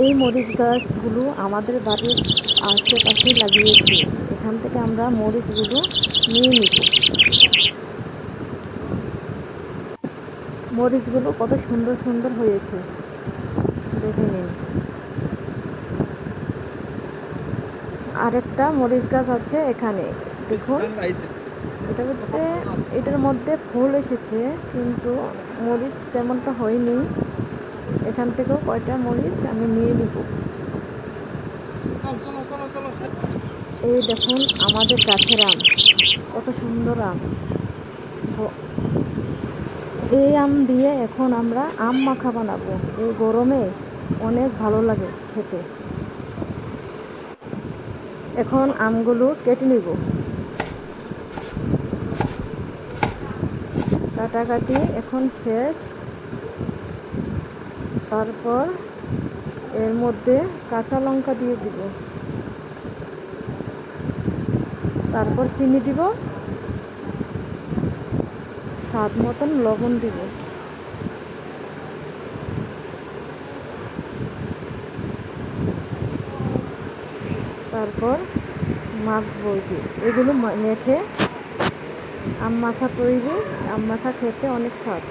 এই মরিচ গাছগুলো আমাদের বাড়ির আশেপাশেই লাগিয়েছি। এখান থেকে আমরা মরিচগুলো নিয়ে নিব। মরিচগুলো কত সুন্দর সুন্দর হয়েছে, দেখে নিন। আরেকটা মরিচ গাছ আছে এখানে, দেখুন। এটার মধ্যে ফুল এসেছে, কিন্তু মরিচ তেমনটা হয়নি। এখান থেকেও কয়টা মরিচ আমি নিয়ে নিব। এই দেখুন আমাদের গাছের আম, কত সুন্দর আম। এই আম দিয়ে এখন আমরা আম মাখা বানাবো। এই গরমে অনেক ভালো লাগে খেতে। এখন আমগুলো কেটে নিব। কাটাকাটি এখন শেষ। তারপর এর মধ্যে কাঁচা লঙ্কা দিয়ে দিব, তারপর চিনি দিব, স্বাদ মতন লবণ দিব। তারপর মাখবো। এগুলো মেখে আম মাখা তৈরি। আম মাখা খেতে অনেক স্বাদ।